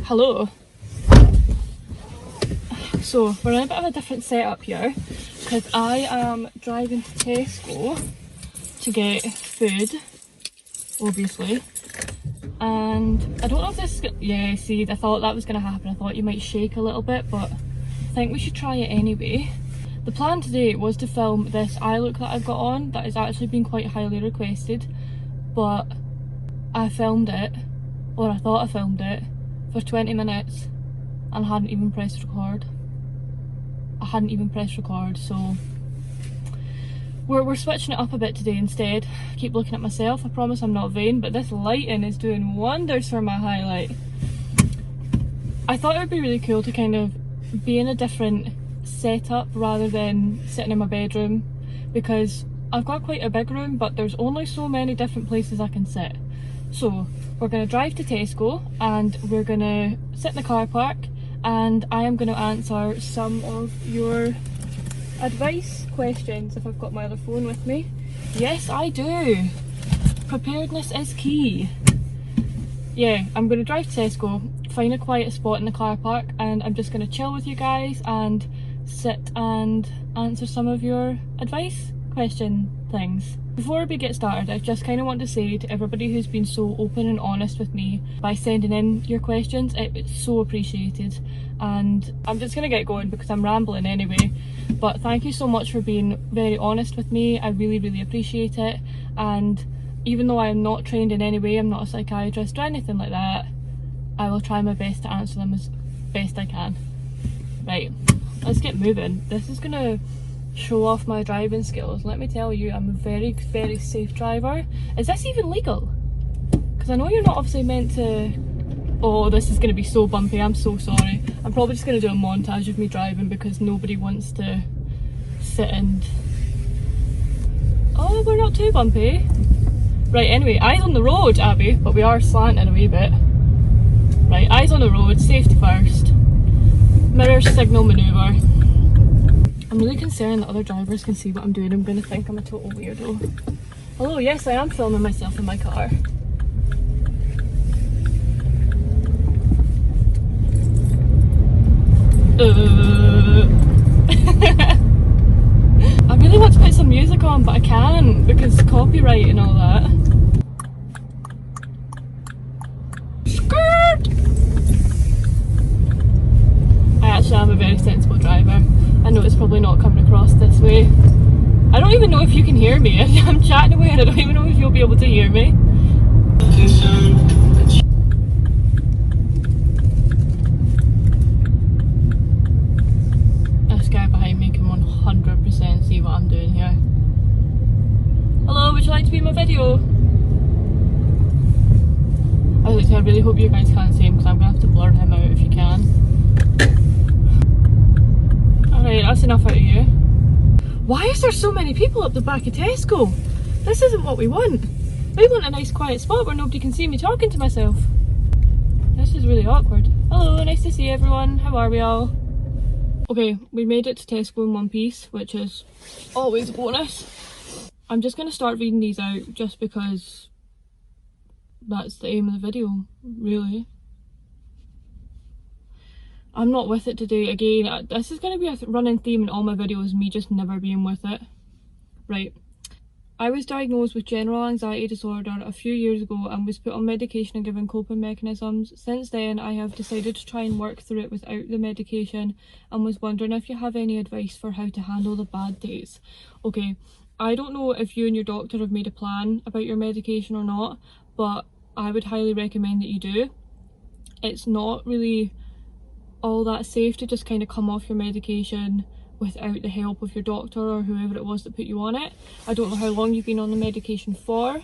Hello. So we're in a bit of a different setup here because I am driving to Tesco to get food, obviously, and I don't know if this, yeah, see, I thought that was going to happen. I thought you might shake a little bit, but I think we should try it anyway. The plan today was to film this eye look that I've got on that has actually been quite highly requested, but I filmed it, or I thought I filmed it, for 20 minutes and hadn't even pressed record. I hadn't even pressed record, so we're switching it up a bit today instead. I keep looking at myself, I promise I'm not vain, but this lighting is doing wonders for my highlight. I thought it would be really cool to kind of be in a different setup rather than sitting in my bedroom, because I've got quite a big room but there's only so many different places I can sit. So we're going to drive to Tesco and we're going to sit in the car park and I am going to answer some of your advice questions if I've got my other phone with me. Yes, I do. Preparedness is key. Yeah, I'm going to drive to Tesco, find a quiet spot in the car park, and I'm just going to chill with you guys and sit and answer some of your advice question things. Before we get started, I just kind of want to say to everybody who's been so open and honest with me by sending in your questions, it's so appreciated. And I'm just going to get going because I'm rambling anyway, but thank you so much for being very honest with me. I really appreciate it. And even though I am not trained in any way, I'm not a psychiatrist or anything like that, I will try my best to answer them as best I can. Right, let's get moving. This is going to show off my driving skills. Let me tell you, I'm a very safe driver. Is this even legal? Because I know you're not obviously meant to... Oh, this is going to be so bumpy, I'm so sorry. I'm probably just going to do a montage of me driving because nobody wants to sit and... Oh, we're not too bumpy. Right, anyway, eyes on the road, Abby, but we are slanting a wee bit. Right, eyes on the road, safety first. Mirror signal manoeuvre. I'm really concerned that other drivers can see what I'm doing. I'm going to think I'm a total weirdo. Hello, yes, I am filming myself in my car. I really want to put some music on, but I can't because copyright and all that. Skirt! I actually am a very sensible driver. I know it's probably not coming across this way. I don't even know if you can hear me. I'm chatting away and I don't even know if you'll be able to hear me. This guy behind me can 100% see what I'm doing here. Hello, would you like to be in my video? I really hope you guys can't see him because I'm going to have to blur him out if you can. Alright, that's enough out of you. Why is there so many people up the back of Tesco? This isn't what we want. We want a nice quiet spot where nobody can see me talking to myself. This is really awkward. Hello, nice to see everyone. How are we all? Okay, we made it to Tesco in one piece, which is always a bonus. I'm just going to start reading these out just because that's the aim of the video, really. I'm not with it today. Again, this is going to be a running theme in all my videos, me just never being with it. Right. I was diagnosed with general anxiety disorder a few years ago and was put on medication and given coping mechanisms. Since then, I have decided to try and work through it without the medication and was wondering if you have any advice for how to handle the bad days. Okay, I don't know if you and your doctor have made a plan about your medication or not, but I would highly recommend that you do. It's not really all that safe to just kind of come off your medication without the help of your doctor or whoever it was that put you on it. I don't know how long you've been on the medication for,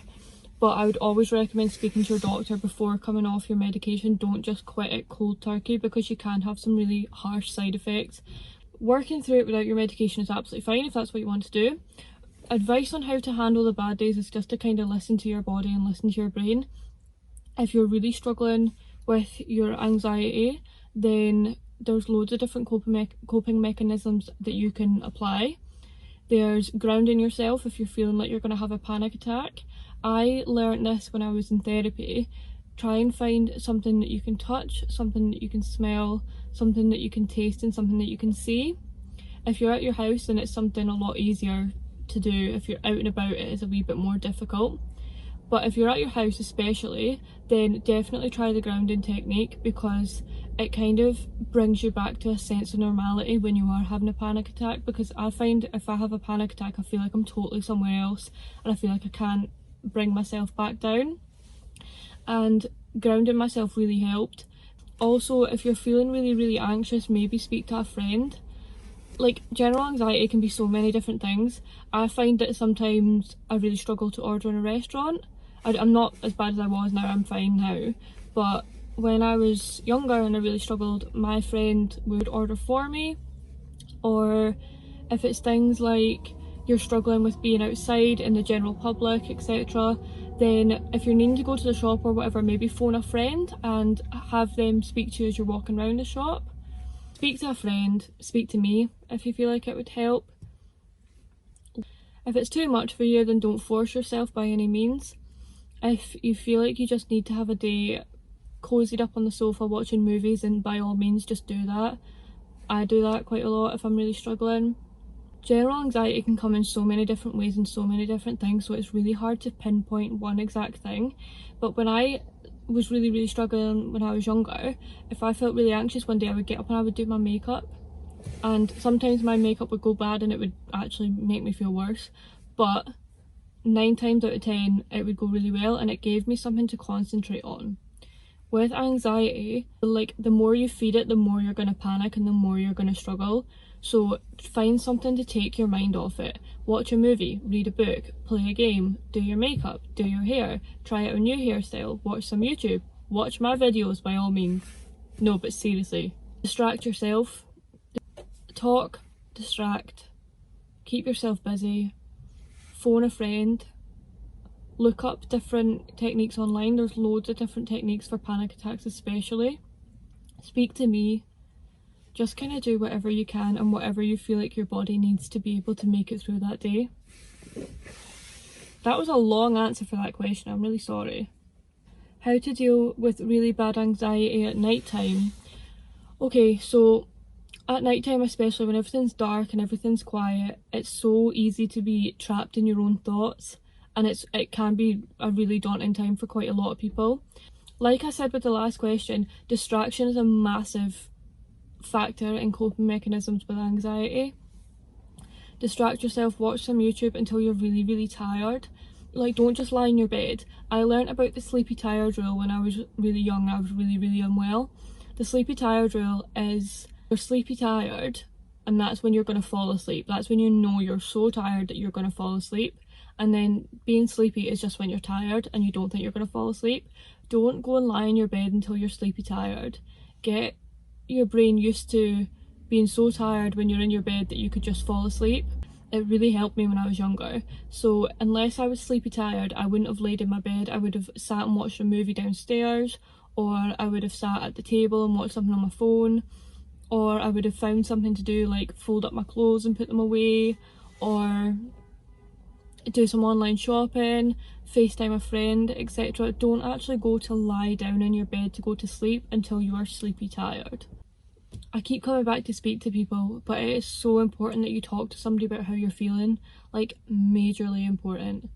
but I would always recommend speaking to your doctor before coming off your medication. Don't just quit it cold turkey because you can have some really harsh side effects. Working through it without your medication is absolutely fine if that's what you want to do. Advice on how to handle the bad days is just to kind of listen to your body and listen to your brain. If you're really struggling with your anxiety, then there's loads of different coping mechanisms that you can apply. There's grounding yourself if you're feeling like you're going to have a panic attack. I learned this when I was in therapy. try and find something that you can touch, something that you can smell, something that you can taste, and something that you can see. If you're at your house, then it's something a lot easier to do. If you're out and about, it is a wee bit more difficult. But if you're at your house especially, then definitely try the grounding technique, because it kind of brings you back to a sense of normality when you are having a panic attack. Because I find if I have a panic attack, I feel like I'm totally somewhere else, and I feel like I can't bring myself back down. And grounding myself really helped. Also, if you're feeling really anxious, maybe speak to a friend. Like, general anxiety can be so many different things. I find that sometimes I really struggle to order in a restaurant. I'm not as bad as I was now, I'm fine now. But when I was younger and I really struggled, my friend would order for me. Or if it's things like you're struggling with being outside in the general public, etc., then if you're needing to go to the shop or whatever, maybe phone a friend and have them speak to you as you're walking around the shop. Speak to a friend, speak to me if you feel like it would help. If it's too much for you, then don't force yourself by any means. If you feel like you just need to have a day cozied up on the sofa watching movies, then by all means just do that. I do that quite a lot if I'm really struggling. General anxiety can come in so many different ways and so many different things, so it's really hard to pinpoint one exact thing. But when I was really struggling when I was younger, if I felt really anxious one day, I would get up and I would do my makeup, and sometimes my makeup would go bad and it would actually make me feel worse, but 9 times out of 10 it would go really well, and it gave me something to concentrate on. With anxiety, like, the more you feed it, the more you're going to panic and the more you're going to struggle. So find something to take your mind off it. Watch a movie, read a book, play a game, do your makeup, do your hair, try out a new hairstyle, watch some YouTube, watch my videos by all means. No, but seriously, distract yourself. Talk, distract, keep yourself busy, phone a friend, look up different techniques online. There's loads of different techniques for panic attacks especially. Speak to me. Just kind of do whatever you can and whatever you feel like your body needs to be able to make it through that day. That was a long answer for that question, I'm really sorry. How to deal with really bad anxiety at night time. Okay, so at night time, especially when everything's dark and everything's quiet, it's so easy to be trapped in your own thoughts, and it can be a really daunting time for quite a lot of people. Like I said with the last question, distraction is a massive factor in coping mechanisms with anxiety. Distract yourself, watch some YouTube until you're really tired. Like, don't just lie in your bed. I learnt about the sleepy tired rule when I was really young. I was really unwell. The sleepy tired rule is you're sleepy tired, and that's when you're going to fall asleep. That's when you know you're so tired that you're going to fall asleep. And then being sleepy is just when you're tired and you don't think you're going to fall asleep. Don't go and lie in your bed until you're sleepy tired. Get your brain used to being so tired when you're in your bed that you could just fall asleep. It really helped me when I was younger. So unless I was sleepy tired, I wouldn't have laid in my bed. I would have sat and watched a movie downstairs, or I would have sat at the table and watched something on my phone, or I would have found something to do, like fold up my clothes and put them away, or do some online shopping, FaceTime a friend, etc. Don't actually go to lie down in your bed to go to sleep until you are sleepy tired. I keep coming back to speak to people, but it is so important that you talk to somebody about how you're feeling, like majorly important.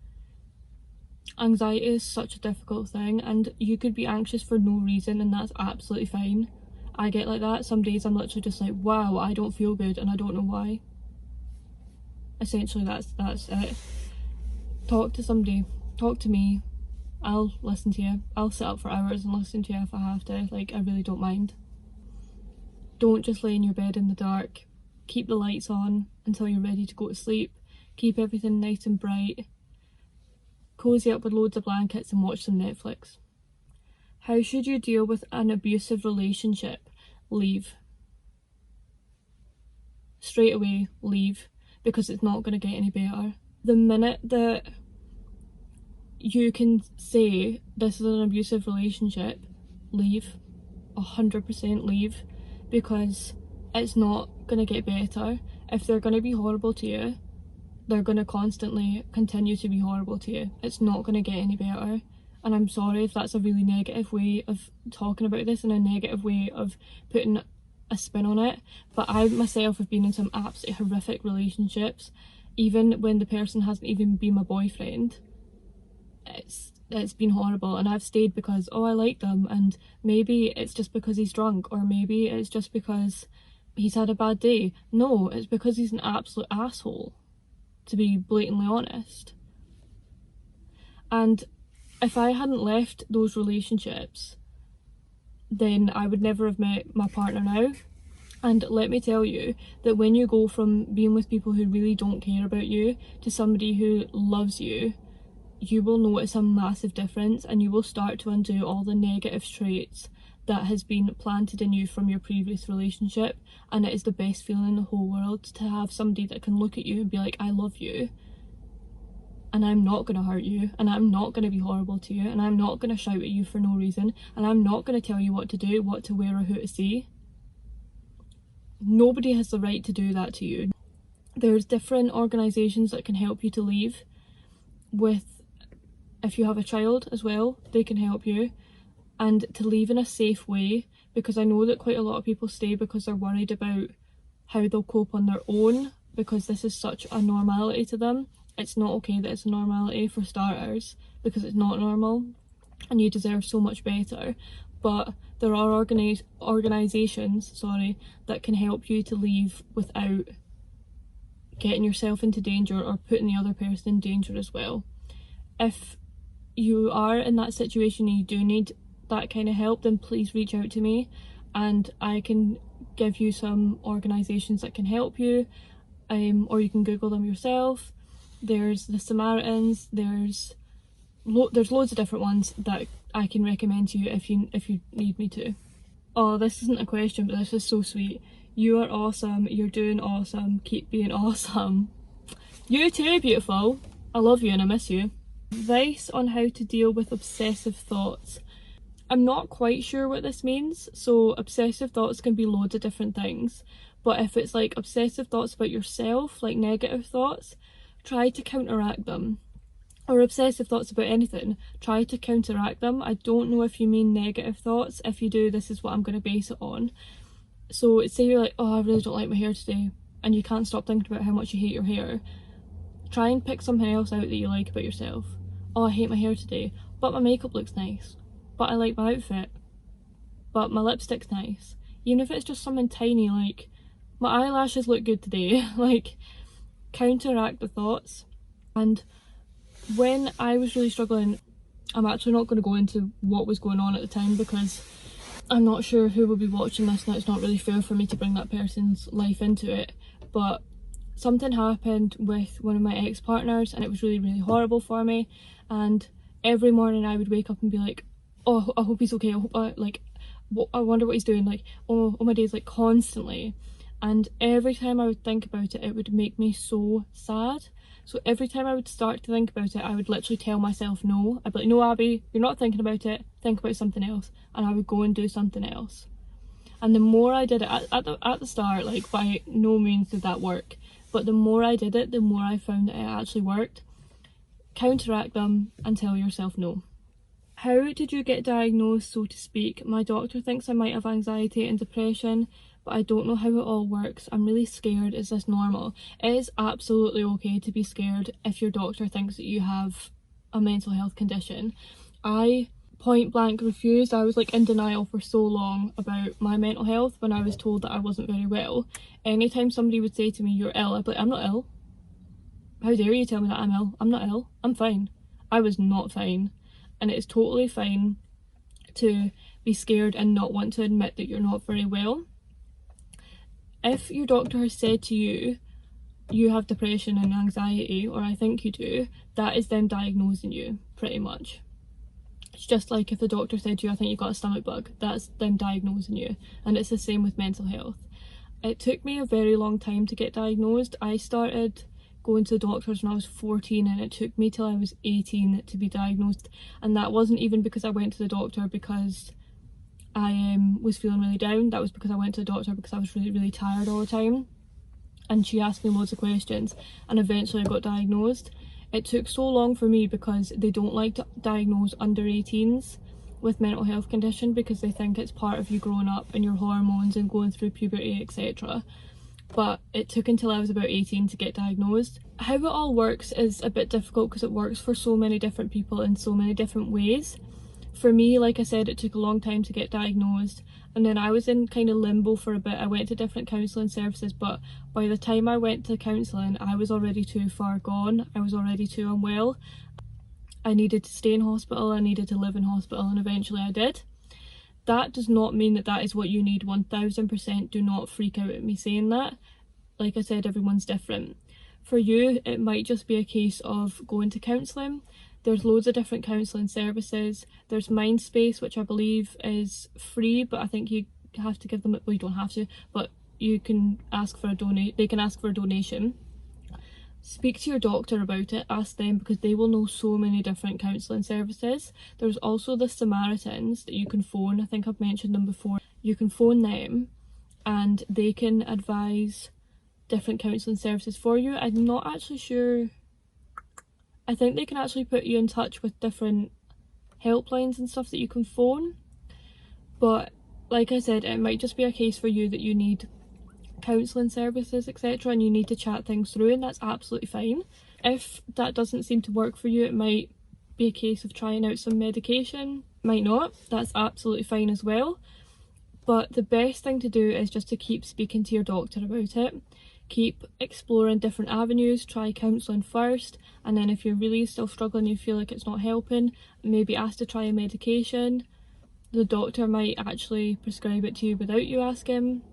Anxiety is such a difficult thing, and you could be anxious for no reason, and that's absolutely fine. I get like that. Some days I'm literally just like, wow, I don't feel good and I don't know why. Essentially that's it. Talk to somebody, talk to me. I'll listen to you. I'll sit up for hours and listen to you if I have to. Like, I really don't mind. Don't just lay in your bed in the dark. Keep the lights on until you're ready to go to sleep. Keep everything nice and bright. Cozy up with loads of blankets and watch some Netflix. How should you deal with an abusive relationship? Leave. Straight away, leave, because it's not going to get any better. The minute that you can say this is an abusive relationship, leave. 100% leave, because it's not going to get better. If they're going to be horrible to you, they're going to constantly continue to be horrible to you. It's not going to get any better. and I'm sorry if that's a really negative way of talking about this and a negative way of putting a spin on it, but I myself have been in some absolutely horrific relationships, even when the person hasn't even been my boyfriend. It's been horrible, and I've stayed because, oh, I like them, and maybe it's just because he's drunk, or maybe it's just because he's had a bad day. No, it's because he's an absolute asshole, to be blatantly honest. And if I hadn't left those relationships, then I would never have met my partner now. And let me tell you that when you go from being with people who really don't care about you to somebody who loves you, you will notice a massive difference, and you will start to undo all the negative traits that has been planted in you from your previous relationship. And it is the best feeling in the whole world to have somebody that can look at you and be like, I love you, and I'm not going to hurt you, and I'm not going to be horrible to you, and I'm not going to shout at you for no reason, and I'm not going to tell you what to do, what to wear, or who to see. Nobody has the right to do that to you. There's different organisations that can help you to leave. If you have a child as well, they can help you, and to leave in a safe way, because I know that quite a lot of people stay because they're worried about how they'll cope on their own, because this is such a normality to them. It's not okay that it's a normality, for starters, because it's not normal and you deserve so much better. But there are organisations that can help you to leave without getting yourself into danger or putting the other person in danger as well. If you are in that situation and you do need that kind of help, then please reach out to me and I can give you some organisations that can help you, or you can Google them yourself. There's the Samaritans, there's loads of different ones that I can recommend to you if you need me to. Oh, this isn't a question, but this is so sweet. You are awesome, you're doing awesome, keep being awesome. You too, beautiful. I love you and I miss you. Advice on how to deal with obsessive thoughts. I'm not quite sure what this means. So obsessive thoughts can be loads of different things, but if it's like obsessive thoughts about yourself, like negative thoughts, try to counteract them. Or obsessive thoughts about anything, try to counteract them. I don't know if you mean negative thoughts. If you do, this is what I'm going to base it on. So say you're like, oh, I really don't like my hair today, and you can't stop thinking about how much you hate your hair. Try and pick something else out that you like about yourself. Oh, I hate my hair today, but my makeup looks nice. But I like my outfit. But my lipstick's nice. Even if it's just something tiny, like, my eyelashes look good today. Like, counteract the thoughts. And when I was really struggling, I'm actually not going to go into what was going on at the time because I'm not sure who will be watching this and it's not really fair for me to bring that person's life into it, but something happened with one of my ex-partners and it was really, really horrible for me. And every morning I would wake up and be like, oh, I hope he's okay, I wonder what he's doing, like, oh my days, like, constantly. And every time I would think about it, it would make me so sad. So every time I would start to think about it, I would literally tell myself no. I'd be like, no, Abby, you're not thinking about it, think about something else. And I would go and do something else. And the more I did it, at the start, like, by no means did that work, but the more I did it, the more I found that it actually worked. Counteract them and tell yourself no. How did you get diagnosed, so to speak? My doctor thinks I might have anxiety and depression, but I don't know how it all works. I'm really scared. Is this normal? It is absolutely okay to be scared if your doctor thinks that you have a mental health condition. I point blank refused. I was like in denial for so long about my mental health when I was told that I wasn't very well. Anytime somebody would say to me, you're ill, I'd be like, I'm not ill. How dare you tell me that I'm ill? I'm not ill. I'm fine. I was not fine. And it is totally fine to be scared and not want to admit that you're not very well. If your doctor has said to you, you have depression and anxiety, or I think you do, that is them diagnosing you, pretty much. It's just like if the doctor said to you, I think you've got a stomach bug, that's them diagnosing you. And it's the same with mental health. It took me a very long time to get diagnosed. I started going to the doctors when I was 14 and it took me till I was 18 to be diagnosed. And that wasn't even because I went to the doctor because I was feeling really down. That was because I went to the doctor because I was really, really tired all the time. And she asked me loads of questions and eventually I got diagnosed. it took so long for me because they don't like to diagnose under 18s with mental health condition because they think it's part of you growing up and your hormones and going through puberty, etc. But it took until I was about 18 to get diagnosed. How it all works is a bit difficult because it works for so many different people in so many different ways. For me, like I said, it took a long time to get diagnosed, and then I was in kind of limbo for a bit. I went to different counselling services, but by the time I went to counselling, I was already too far gone. I was already too unwell. I needed to stay in hospital, I needed to live in hospital, and eventually I did. That does not mean that that is what you need. 1000%, do not freak out at me saying that. Like I said, everyone's different. For you, it might just be a case of going to counselling. There's loads of different counselling services. There's Mindspace, which I believe is free, but I think you have to give them, well, you don't have to, but you can ask for a they can ask for a donation. Speak to your doctor about it, ask them, because they will know so many different counselling services. There's also the Samaritans that you can phone. I think I've mentioned them before. You can phone them and they can advise different counselling services for you. I'm not actually sure. I think they can actually put you in touch with different helplines and stuff that you can phone. But like I said, it might just be a case for you that you need counselling services, etc., and you need to chat things through, and that's absolutely fine. If that doesn't seem to work for you, it might be a case of trying out some medication. Might not, that's absolutely fine as well. But the best thing to do is just to keep speaking to your doctor about it. Keep exploring different avenues, try counselling first, and then if you're really still struggling, you feel like it's not helping, maybe ask to try a medication. The doctor might actually prescribe it to you without you asking.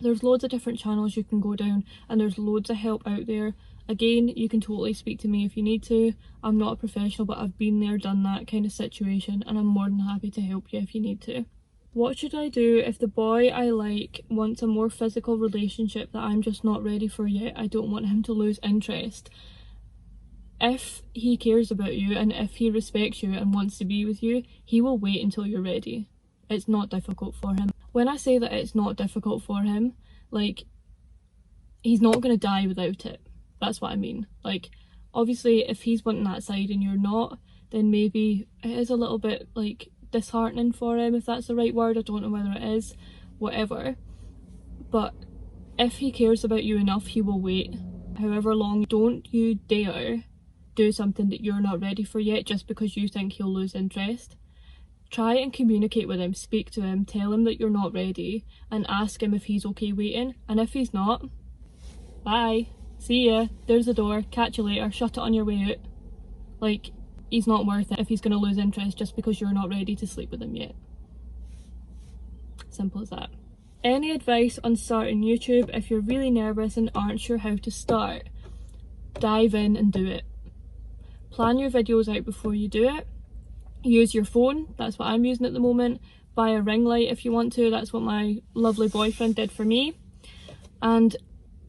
There's loads of different channels you can go down, and there's loads of help out there. Again, you can totally speak to me if you need to. I'm not a professional, but I've been there, done that kind of situation, and I'm more than happy to help you if you need to. What should I do if the boy I like wants a more physical relationship that I'm just not ready for yet? I don't want him to lose interest. If he cares about you and if he respects you and wants to be with you, he will wait until you're ready. It's not difficult for him. When I say that it's not difficult for him, like, he's not going to die without it. That's what I mean. Like, obviously, if he's wanting that side and you're not, then maybe it is a little bit, like, disheartening for him, if that's the right word. I don't know whether it is, whatever. But if he cares about you enough, he will wait however long. Don't you dare do something that you're not ready for yet just because you think he'll lose interest. Try and communicate with him, speak to him, tell him that you're not ready, and ask him if he's okay waiting. And if he's not, bye, see ya, there's the door, catch you later, shut it on your way out. Like, he's not worth it if he's going to lose interest just because you're not ready to sleep with him yet. Simple as that. Any advice on starting YouTube if you're really nervous and aren't sure how to start? Dive in and do it. Plan your videos out before you do it. Use your phone, that's what I'm using at the moment. Buy a ring light if you want to, that's what my lovely boyfriend did for me. And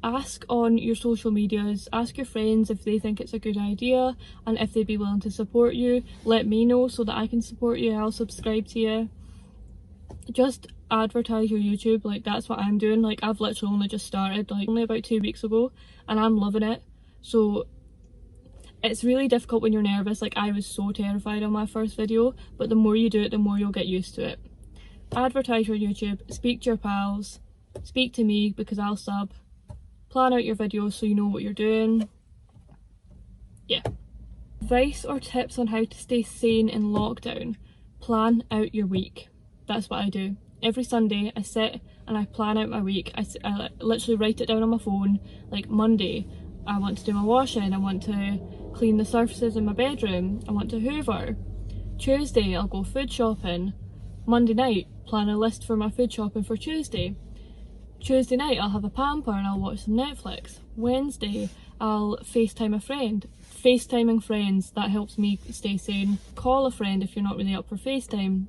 ask on your social medias, ask your friends if they think it's a good idea and if they'd be willing to support you. Let me know so that I can support you, I'll subscribe to you. Just advertise your YouTube, like that's what I'm doing. Like, I've literally only just started, like only about 2 weeks ago, and I'm loving it. So it's really difficult when you're nervous. Like, I was so terrified on my first video, but the more you do it, the more you'll get used to it. Advertise your YouTube, speak to your pals, speak to me because I'll sub. Plan out your videos so you know what you're doing. Yeah. Advice or tips on how to stay sane in lockdown? Plan out your week. That's what I do. Every Sunday I sit and I plan out my week. I literally write it down on my phone. Like, Monday, I want to do my washing, I want to clean the surfaces in my bedroom, I want to hoover. Tuesday, I'll go food shopping. Monday night, plan a list for my food shopping for Tuesday. Tuesday night, I'll have a pamper and I'll watch some Netflix. Wednesday, I'll FaceTime a friend. FaceTiming friends, that helps me stay sane. Call a friend if you're not really up for FaceTime.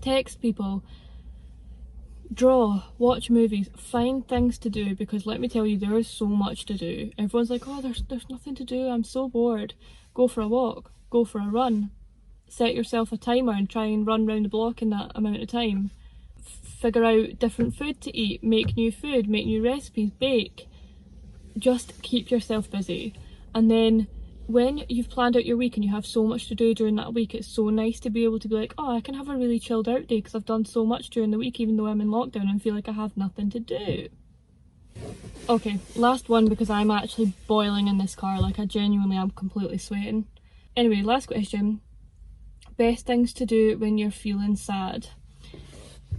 Text people. Draw, watch movies, find things to do, because let me tell you, there is so much to do. Everyone's like, oh, there's nothing to do, I'm so bored. Go for a walk, go for a run. Set yourself a timer and try and run round the block in that amount of time. Figure out different food to eat, make new food, make new recipes, bake. Just keep yourself busy. And then when you've planned out your week and you have so much to do during that week, it's so nice to be able to be like, oh, I can have a really chilled out day because I've done so much during the week even though I'm in lockdown and feel like I have nothing to do. Okay, last one because I'm actually boiling in this car, like I genuinely am completely sweating. Anyway, last question. Best things to do when you're feeling sad.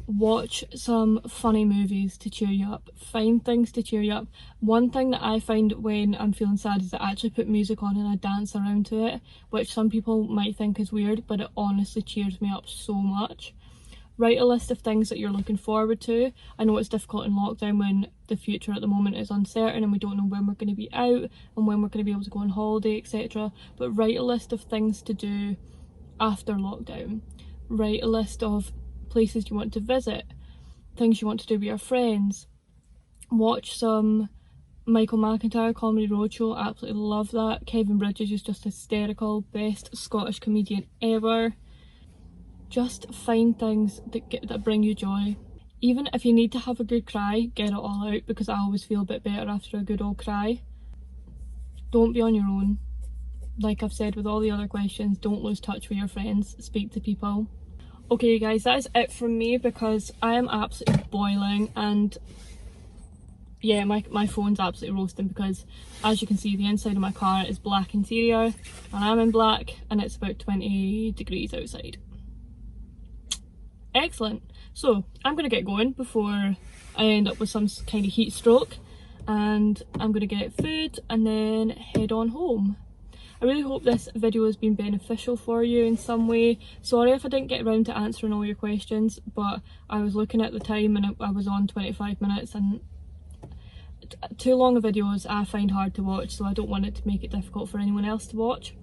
Watch some funny movies to cheer you up. Find things to cheer you up. One thing that I find when I'm feeling sad is I actually put music on and I dance around to it, which some people might think is weird, but it honestly cheers me up so much. Write a list of things that you're looking forward to. I know it's difficult in lockdown when the future at the moment is uncertain and we don't know when we're going to be out and when we're going to be able to go on holiday, etc. But write a list of things to do after lockdown. Write a list of places you want to visit, things you want to do with your friends. Watch some Michael McIntyre Comedy Roadshow, absolutely love that. Kevin Bridges is just hysterical, best Scottish comedian ever. Just find things that bring you joy. Even if you need to have a good cry, get it all out, because I always feel a bit better after a good old cry. Don't be on your own. Like I've said with all the other questions, don't lose touch with your friends, speak to people. Okay guys, that is it from me because I am absolutely boiling, and yeah, my phone's absolutely roasting because as you can see the inside of my car is black interior and I'm in black and it's about 20 degrees outside. Excellent. So I'm going to get going before I end up with some kind of heat stroke, and I'm going to get food and then head on home. I really hope this video has been beneficial for you in some way. Sorry if I didn't get around to answering all your questions, but I was looking at the time and I was on 25 minutes, and too long of videos I find hard to watch, so I don't want it to make it difficult for anyone else to watch.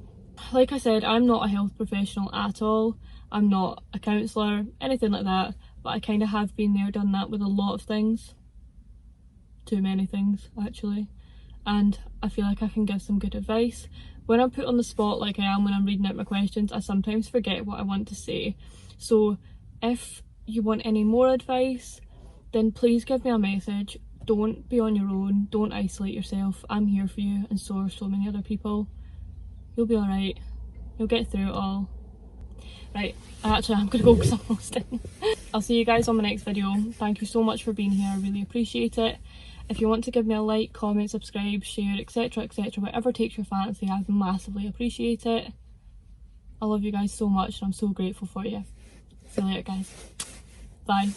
Like I said, I'm not a health professional at all. I'm not a counsellor, anything like that, but I kind of have been there, done that with a lot of things. Too many things, actually. And I feel like I can give some good advice. When I'm put on the spot like I am when I'm reading out my questions, I sometimes forget what I want to say. So if you want any more advice, then please give me a message. Don't be on your own. Don't isolate yourself. I'm here for you, and so are so many other people. You'll be alright. You'll get through it all. Right, actually I'm going to go because I'm roasting. I'll see you guys on my next video. Thank you so much for being here. I really appreciate it. If you want to give me a like, comment, subscribe, share, etc, etc, whatever takes your fancy, I'd massively appreciate it. I love you guys so much and I'm so grateful for you. See you later guys. Bye.